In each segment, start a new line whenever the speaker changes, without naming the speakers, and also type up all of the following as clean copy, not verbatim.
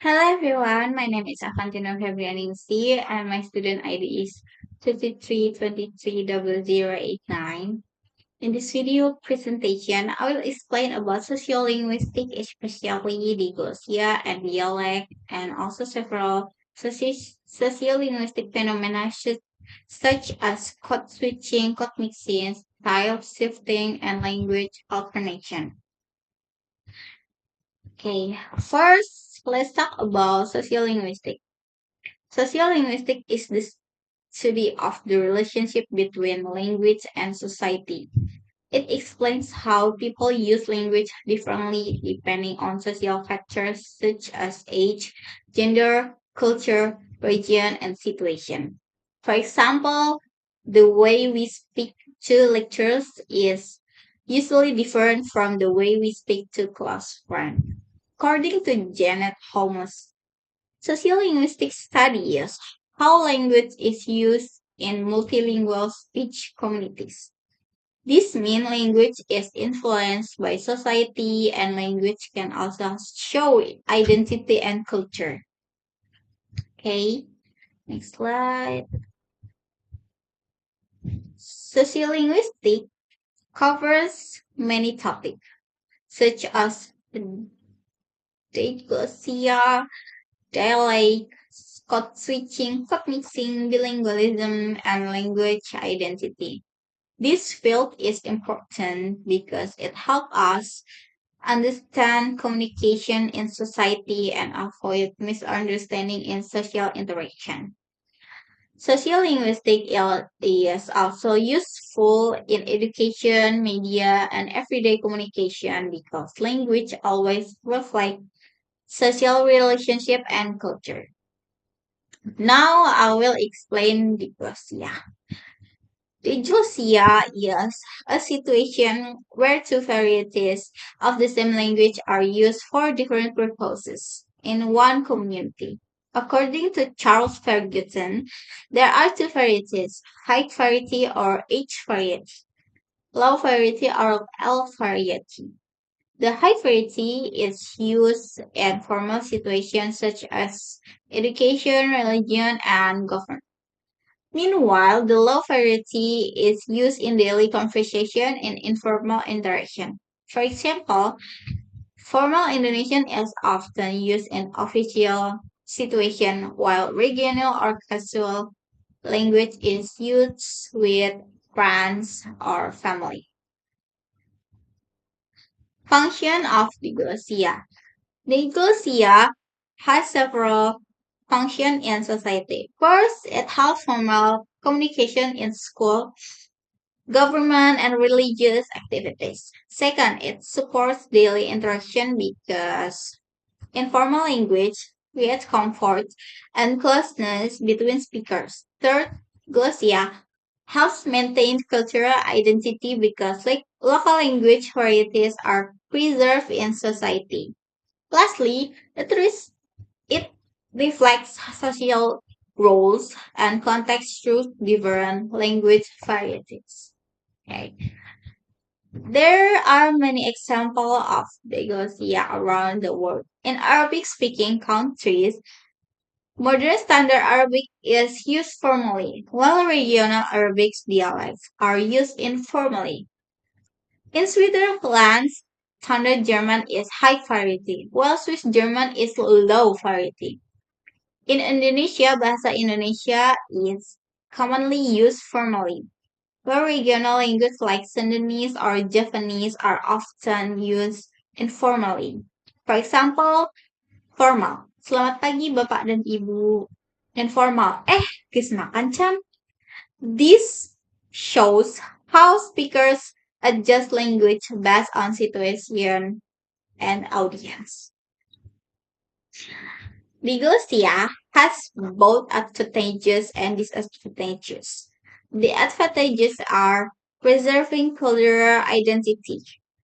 Hello everyone, my name is Afantino Febrianingsi and my student ID is 23230089. In this video presentation, I will explain about sociolinguistic, especially diglossia and dialect, and also several sociolinguistic phenomena such as code switching, code mixing, style shifting, and language alternation. Okay, first, let's talk about sociolinguistic. Sociolinguistic is the study of the relationship between language and society. It explains how people use language differently depending on social factors such as age, gender, culture, region, and situation. For example, the way we speak to lecturers is usually different from the way we speak to close friends. According to Janet Holmes, sociolinguistic studies how language is used in multilingual speech communities. This means language is influenced by society and language can also show identity and culture. Okay, next slide. Sociolinguistic covers many topics such as diglossia, dialect, code switching, code mixing, bilingualism, and language identity. This field is important because it helps us understand communication in society and avoid misunderstanding in social interaction. Sociolinguistic is also useful in education, media, and everyday communication because language always reflects social relationship and culture. Now I will explain diglossia. Diglossia is a situation where two varieties of the same language are used for different purposes in one community. According to Charles Ferguson, there are two varieties, height variety or age variety, low variety or L variety. The height variety is used in formal situations such as education, religion, and government. Meanwhile, the low variety is used in daily conversation and informal interaction. For example, formal Indonesian is often used in official situation, while regional or casual language is used with friends or family. Function of diglossia. Diglossia has several functions in society. First, it helps formal communication in school, government and religious activities. Second, it supports daily interaction because informal language creates comfort and closeness between speakers. Third, glossia helps maintain cultural identity because local language varieties are preserved in society. Lastly, it reflects social roles and context through different language varieties. Okay. There are many examples of Begosia around the world. In Arabic speaking countries, modern Standard Arabic is used formally, while regional Arabic dialects are used informally. In Switzerland, Standard German is high variety, while Swiss German is low variety. In Indonesia, Bahasa Indonesia is commonly used formally, where regional languages like Sundanese or Javanese are often used informally. For example, formal. Selamat pagi Bapak dan Ibu. Informal. Kis makan Chan. This shows how speakers adjust language based on situation and audience. Diglosia has both advantages and disadvantages. The advantages are preserving cultural identity,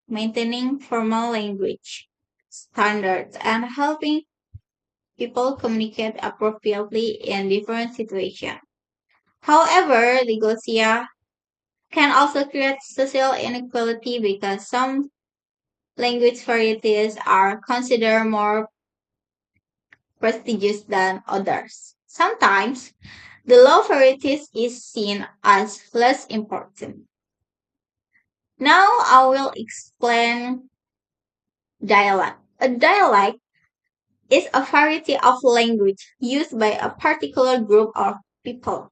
maintaining formal language standards, and helping people communicate appropriately in different situations. However, diglosia can also create social inequality because some language varieties are considered more prestigious than others. Sometimes, the low varieties is seen as less important. Now I will explain dialect. A dialect is a variety of language used by a particular group of people.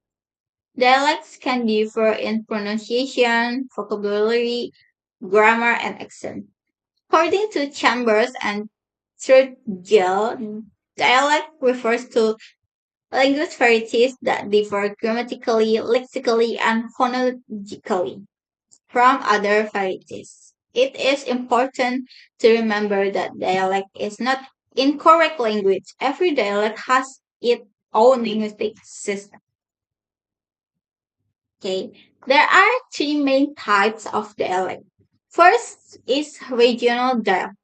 Dialects can differ in pronunciation, vocabulary, grammar, and accent. According to Chambers and Sturgill, dialect refers to language varieties that differ grammatically, lexically, and phonologically from other varieties. It is important to remember that dialect is not incorrect language. Every dialect has its own linguistic system. Okay, there are three main types of dialect. First is regional dialect,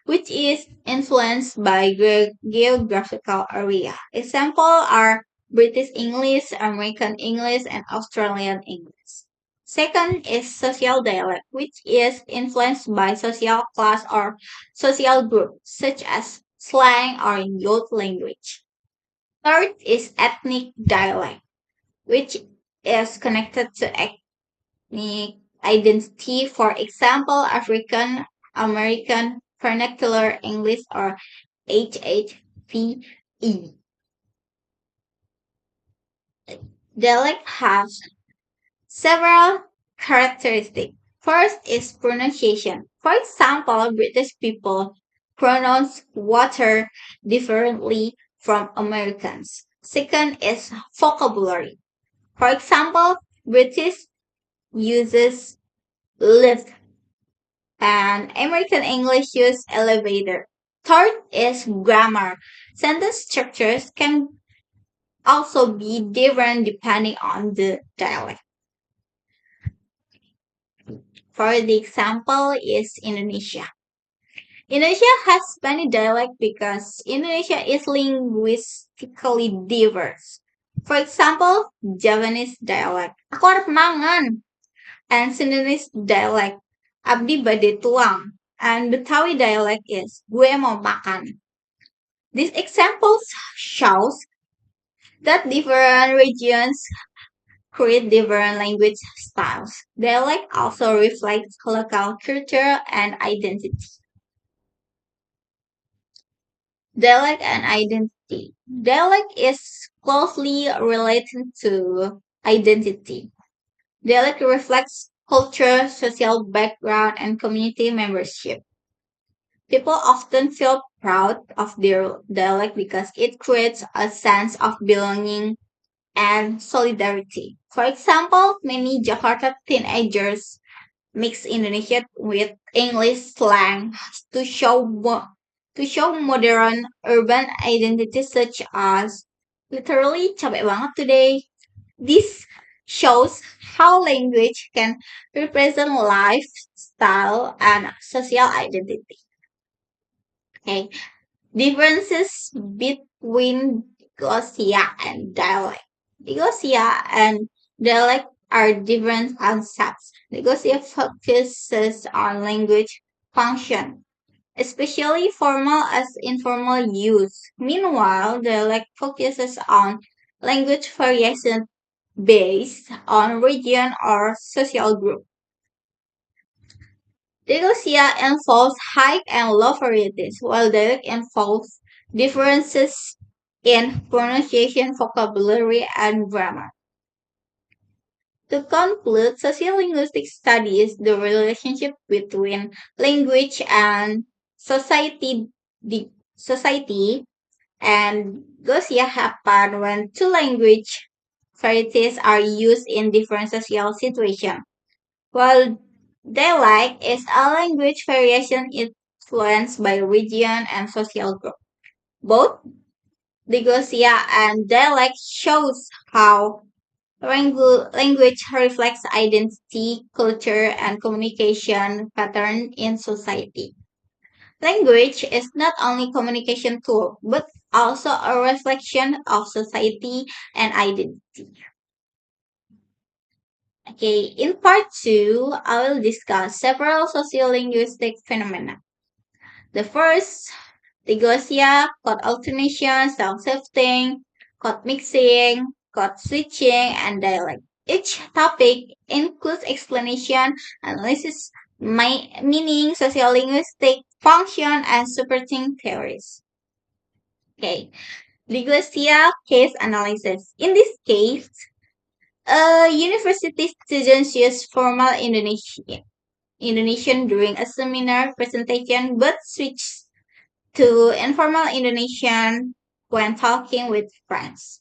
which is influenced by geographical area. Examples are British English, American English, and Australian English. Second is social dialect, which is influenced by social class or social group, such as slang or youth language. Third is ethnic dialect, which is connected to ethnic identity, for example, African American Vernacular English or HHVE. Dialect has several characteristics. First is pronunciation. For example, British people pronounce water differently from Americans. Second is vocabulary. For example, British uses lift and American English use elevator. Third is grammar. Sentence structures can also be different depending on the dialect. For the example is Indonesia. Indonesia has many dialects because Indonesia is linguistically diverse. For example, Javanese dialect. Aku harap mangan. And Sundanese dialect. Abdi bade tuang. And Betawi dialect is gue mau makan. These examples shows that different regions create different language styles. Dialect also reflects local culture and identity. Dialect and identity. Dialect is closely related to identity. Dialect reflects culture, social background, and community membership. People often feel proud of their dialect because it creates a sense of belonging and solidarity. For example, many Jakarta teenagers mix Indonesian with English slang to show modern urban identity such as literally capek banget today. This shows how language can represent lifestyle and social identity. Okay. Differences between glossia and dialect. Glossia and dialect are different concepts. Glossia focuses on language function, especially formal as informal use. Meanwhile, dialect focuses on language variation based on region or social group. Diglossia involves high and low varieties, while dialect involves differences in pronunciation, vocabulary, and grammar. To conclude, sociolinguistic studies the relationship between language and society. Society and glossia happen when two language varieties are used in different social situations. While dialect is a language variation influenced by region and social group. Both diglossia and dialect shows how language reflects identity, culture, and communication pattern in society. Language is not only communication tool, but also a reflection of society and identity. Okay, in part two, I will discuss several sociolinguistic phenomena. The first Diglosia, code alternation, sound shifting, code mixing, code switching, and dialect. Each topic includes explanation, analysis, meaning, sociolinguistic function, and supporting theories. Okay, Diglosia case analysis. In this case, university students use formal Indonesian during a seminar presentation, but switch to informal Indonesian when talking with friends.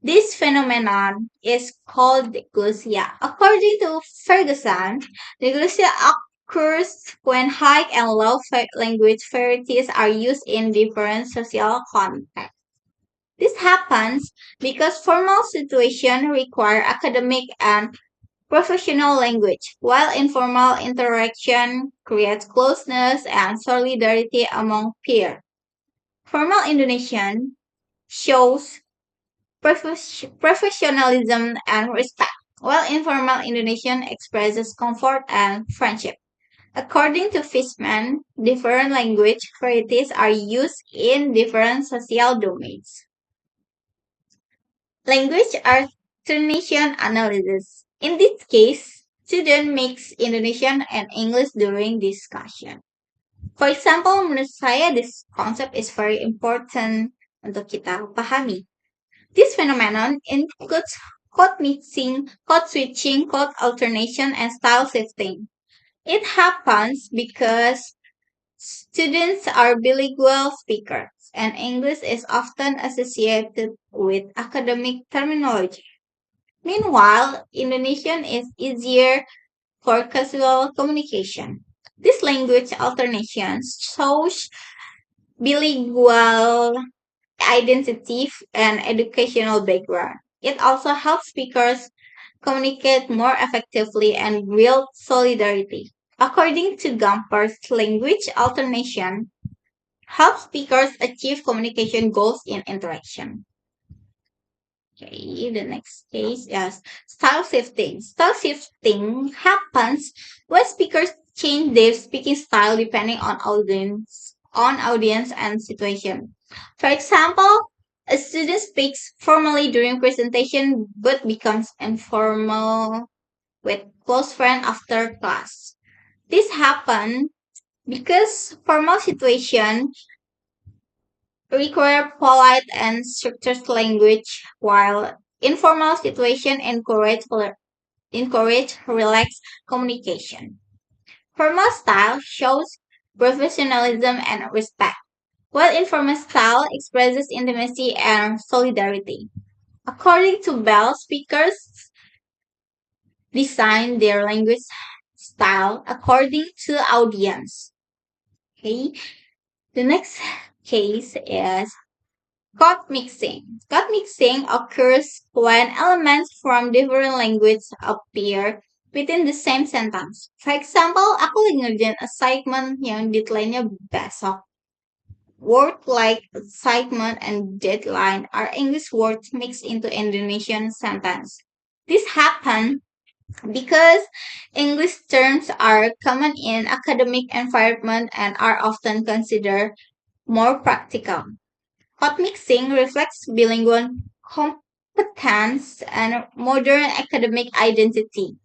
This phenomenon is called diglosia. According to Ferguson, diglosia occurs when high and low language varieties are used in different social contexts. This happens because formal situations require academic and professional language, while informal interaction creates closeness and solidarity among peers. Formal Indonesian shows professionalism and respect, while informal Indonesian expresses comfort and friendship. According to Fishman, different language varieties are used in different social domains. Language alternation analysis. In this case, student mix Indonesian and English during discussion. For example, menurut saya this concept is very important untuk kita pahami. This phenomenon includes code mixing, code switching, code alternation, and style shifting. It happens because students are bilingual speakers, and English is often associated with academic terminology. Meanwhile, Indonesian is easier for casual communication. This language alternation shows bilingual identity and educational background. It also helps speakers communicate more effectively and build solidarity. According to Gumper's language alternation helps speakers achieve communication goals in interaction. Okay, the next case is style shifting. Style shifting happens when speakers change their speaking style depending on audience and situation. For example, a student speaks formally during presentation but becomes informal with close friend after class. This happens because formal situation require polite and structured language, while informal situation encourage relaxed communication. Formal style shows professionalism and respect, while informal style expresses intimacy and solidarity. According to Bell, speakers design their language style according to audience. Okay, the next case is code mixing. Code mixing occurs when elements from different languages appear within the same sentence. For example, aku lagi ngerjain assignment yang deadline-nya besok. Words like assignment and deadline are English words mixed into Indonesian sentence. This happens because English terms are common in academic environment and are often considered more practical. Code mixing reflects bilingual competence and modern academic identity.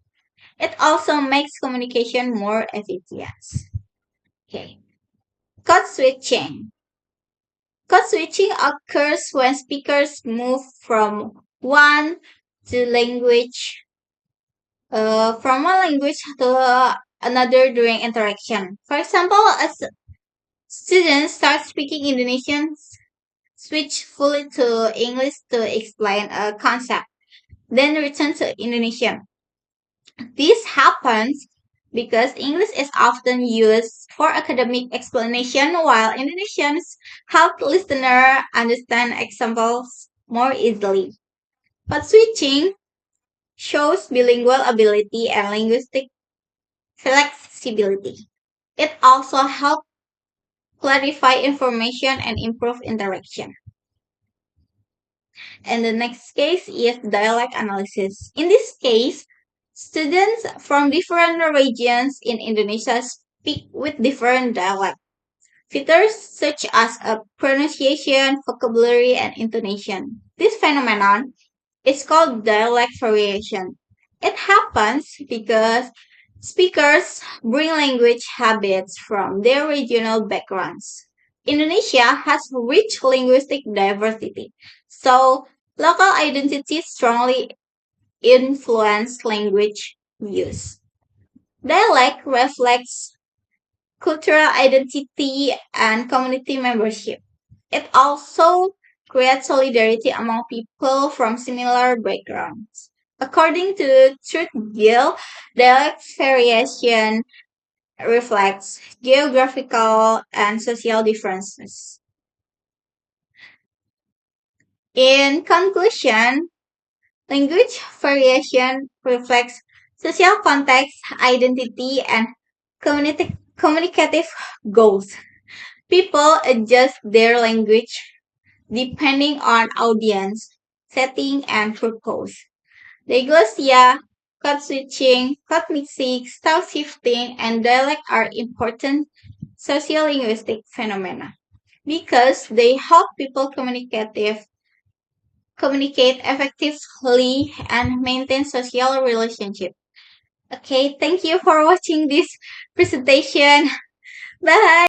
It also makes communication more efficient. Okay. Code switching. Code switching occurs when speakers move one language from one language to another during interaction. For example, as students start speaking Indonesian, switch fully to English to explain a concept, then return to Indonesian. This happens because English is often used for academic explanation while Indonesians help listener understand examples more easily. But switching shows bilingual ability and linguistic flexibility. It also helps clarify information and improve interaction. And the next case is dialect analysis. In this case, students from different regions in Indonesia speak with different dialects. features such as pronunciation, vocabulary, and intonation. This phenomenon is called dialect variation. It happens because speakers bring language habits from their regional backgrounds. Indonesia has rich linguistic diversity, so local identity strongly influence language use. Dialect reflects cultural identity and community membership. It also creates solidarity among people from similar backgrounds. According to Truth Gill, dialect variation reflects geographical and social differences. In conclusion, language variation reflects social context, identity, and communicative goals. People adjust their language depending on audience, setting, and purpose. Diglossia, code switching, code mixing, style shifting, and dialect are important sociolinguistic phenomena because they help people communicate effectively and maintain social relationships. Okay, thank you for watching this presentation. Bye.